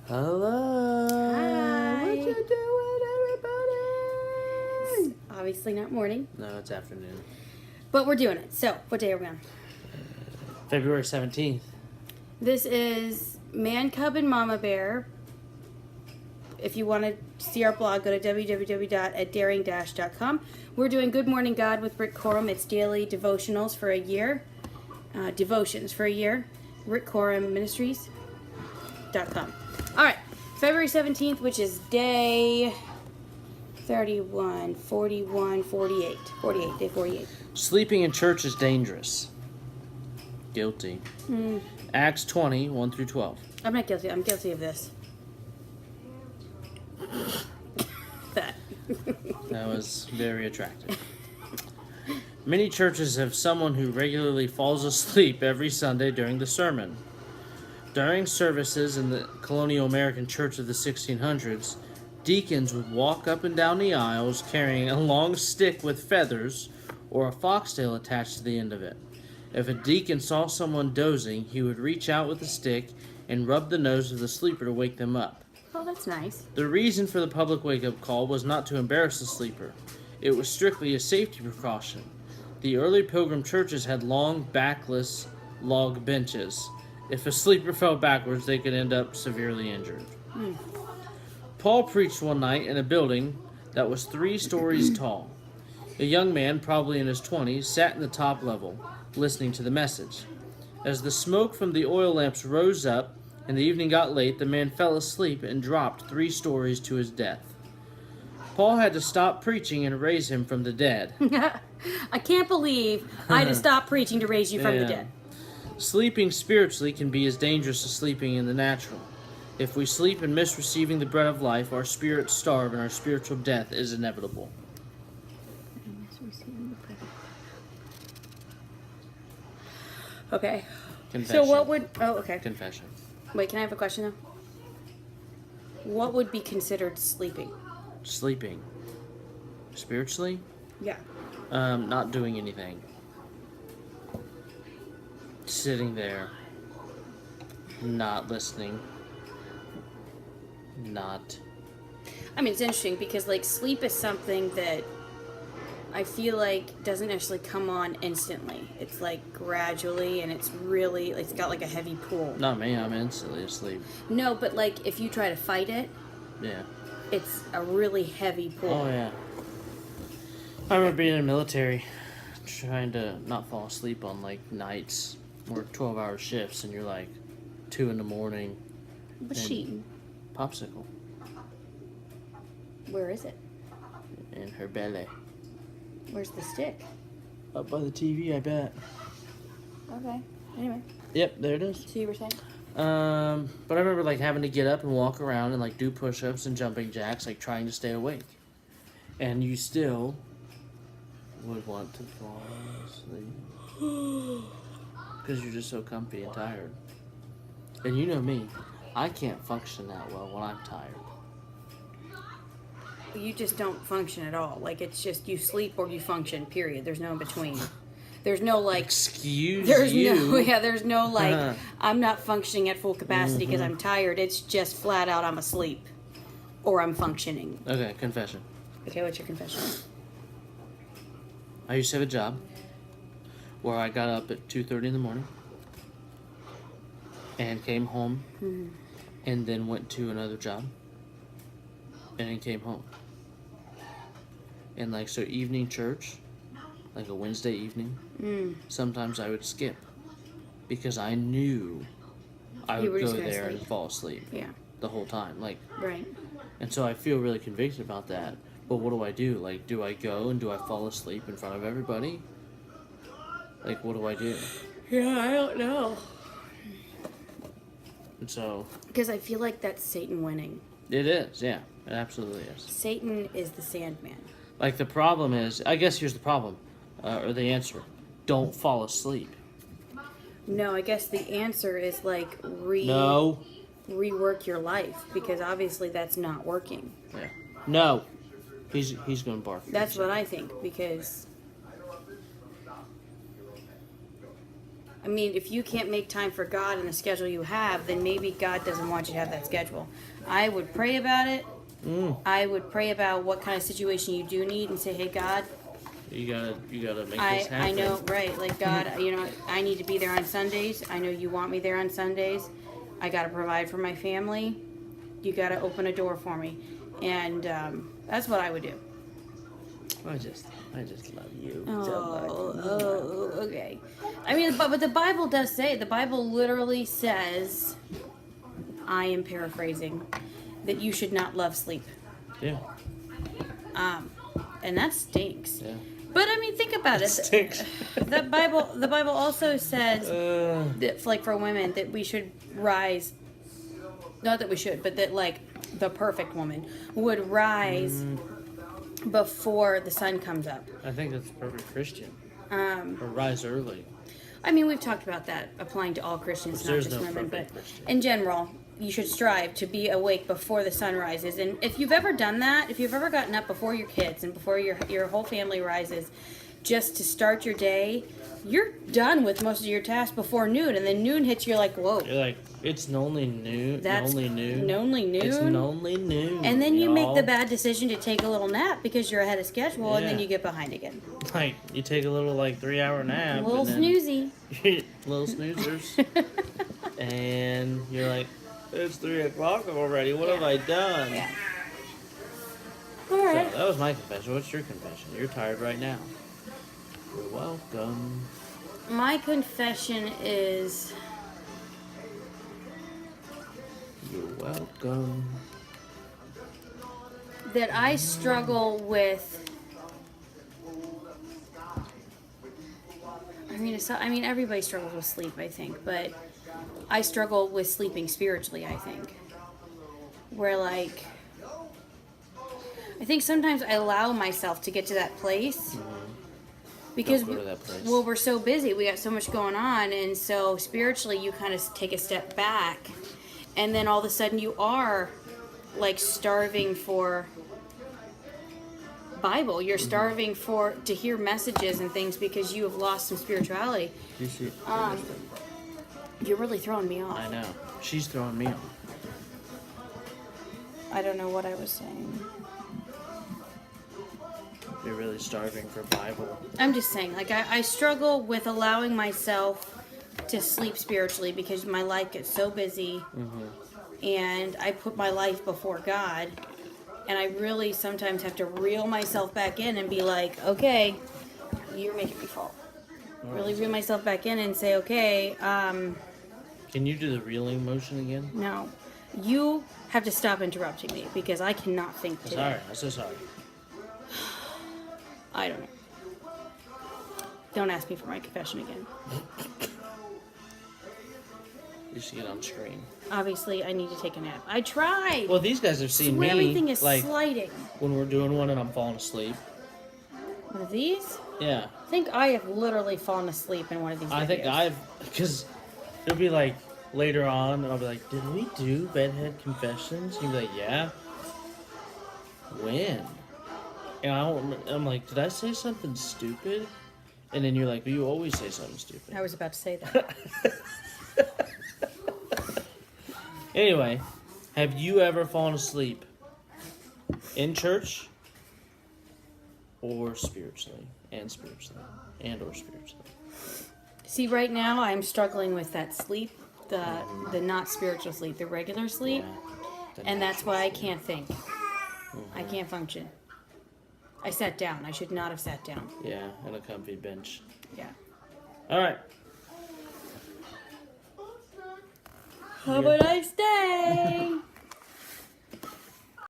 Hello. Hi. What you doing, everybody? It's obviously not morning, No, it's afternoon. but we're doing it. So, what day are we on? February 17th. This is Man Cub and Mama Bear. If you want to see our blog, go to www.daring-.com. We're doing Good Morning God with Rick Coram. It's daily devotionals for a year. Devotions for a year. Rick Coram Ministries.com. All right, February 17th, which is day 31, 41, 48. 48, day 48. Sleeping in church is dangerous. Guilty. Acts 20, 1 through 12. I'm not guilty. I'm guilty of this. That. That was very attractive. Many churches have someone who regularly falls asleep every Sunday during the sermon. During services in the colonial American church of the 1600s, deacons would walk up and down the aisles carrying a long stick with feathers or a foxtail attached to the end of it. If a deacon saw someone dozing, he would reach out with a stick and rub the nose of the sleeper to wake them up. Oh, that's nice. The reason for the public wake-up call was not to embarrass the sleeper. It was strictly a safety precaution. The early pilgrim churches had long, backless log benches. If a sleeper fell backwards, they could end up severely injured. Paul preached one night in a building that was 3 stories tall. A young man, probably in his 20s, sat in the top level, listening to the message. As the smoke from the oil lamps rose up and the evening got late, the man fell asleep and dropped 3 stories to his death. Paul had to stop preaching and raise him from the dead. I can't believe I had to stop preaching to raise you from the dead. Sleeping spiritually can be as dangerous as sleeping in the natural. If we sleep and miss receiving the bread of life, our spirits starve and our spiritual death is inevitable. Okay. Confession. So what would... Oh, okay. Confession. Wait, can I have a question, though? What would be considered sleeping? Sleeping. Spiritually? Yeah. Not doing anything. Sitting there. Not listening. Not... I mean, it's interesting because, like, sleep is something that I feel like doesn't actually come on instantly. It's, like, gradually, and it's really... It's got, like, a heavy pull. Not me, I'm instantly asleep. No, but, like, if you try to fight it, Yeah. it's a really heavy pull. Oh, yeah. I remember being in the military, trying to not fall asleep on, like, nights, work 12-hour shifts, and you're, like, 2 in the morning. What's she eating? Popsicle. Where is it? In her belly. Where's the stick? Up by the TV, I bet. Okay. Anyway, Yep, there it is. so you were saying? But I remember, like, having to get up and walk around and, like, do push-ups and jumping jacks, like, trying to stay awake. And you still would want to fall asleep. Because you're just so comfy and tired. And you know me, I can't function that well when I'm tired. You just don't function at all. Like, it's just you sleep or you function, period. There's no in between. There's no, like... Excuse there's you. No, yeah, there's no, like, I'm not functioning at full capacity because I'm tired. It's just flat out I'm asleep. Or I'm functioning. Okay, confession. Okay, what's your confession? I used to have a job where I got up at 2:30 in the morning and came home and then went to another job and then came home. And, like, so evening church, like a Wednesday evening, sometimes I would skip because I knew I You were would go just gonna there sleep. and fall asleep Yeah, the whole time. Like, right. and so I feel really convicted about that. But what do I do? Like, do I go and do I fall asleep in front of everybody? Like, what do I do? Yeah, I don't know. And so... Because I feel like that's Satan winning. It is, yeah. It absolutely is. Satan is the Sandman. Like, the problem is... I guess here's the problem. Or the answer. Don't fall asleep. No, I guess the answer is, like, No. rework your life. Because obviously that's not working. Yeah. No. He's going to bark. That's what I think, because I mean, if you can't make time for God in the schedule you have, then maybe God doesn't want you to have that schedule. I would pray about it. I would pray about what kind of situation you do need and say, hey, God, you gotta make this happen. I know, right? Like, God, I need to be there on Sundays. I know you want me there on Sundays. I gotta provide for my family. You gotta open a door for me, and that's what I would do. I just love you Oh, so much. Okay. I mean, but the Bible does say, the Bible literally says, I am paraphrasing, that you should not love sleep. Yeah. And that stinks. Yeah. But I mean, think about it. Stinks. The Bible also says that, like, for women, that we should rise. Not that we should, but that, like, the perfect woman would rise before the sun comes up. I think that's perfect Christian. Or rise early. I mean, we've talked about that applying to all Christians, not just women, but in general, you should strive to be awake before the sun rises. And if you've ever done that, if you've ever gotten up before your kids and before your whole family rises, just to start your day, you're done with most of your tasks before noon. And then noon hits, you're like, whoa. You're like, it's only noon. Only noon. It's only noon. And then you make the bad decision to take a little nap because you're ahead of schedule, and then you get behind again. Like, you take a little, 3-hour nap. A little snoozy. Little snoozers. And you're like, it's 3 o'clock already. What have I done? Yeah. All right. So that was my confession. What's your confession? You're tired right now. You're welcome. My confession is... You're welcome. that I struggle with... I mean, everybody struggles with sleep, I think, but I struggle with sleeping spiritually, I think. Where, I think sometimes I allow myself to get to that place because, well, we're so busy, we got so much going on, and so spiritually you kind of take a step back, and then all of a sudden you are, starving for Bible. You're starving to hear messages and things because you have lost some spirituality. You're really throwing me off. I know. She's throwing me off. I don't know what I was saying. You're really starving for Bible. I'm just saying, I struggle with allowing myself to sleep spiritually because my life gets so busy, and I put my life before God, and I really sometimes have to reel myself back in and be like, okay, you're making me fall. Really reel myself back in and say, okay, Can you do the reeling motion again? no, you have to stop interrupting me because I cannot think today. Sorry, I'm so sorry. I don't know. Don't ask me for my confession again. You should get on screen. Obviously, I need to take a nap. I tried. Well, these guys have seen me. Everything is sliding. When we're doing one and I'm falling asleep. One of these? Yeah. I think I have literally fallen asleep in one of these videos. Because it'll be later on, and I'll be like, did we do bedhead confessions? You'll be like, yeah. When? And I'm like, did I say something stupid? And then you're like, well, you always say something stupid. I was about to say that. Anyway, have you ever fallen asleep in church or spiritually? And or spiritually. See, right now I'm struggling with that sleep, the not spiritual sleep, the regular sleep, and that's why I can't think. I can't function. I sat down. I should not have sat down. Yeah, on a comfy bench. Yeah. All right. How about I stay?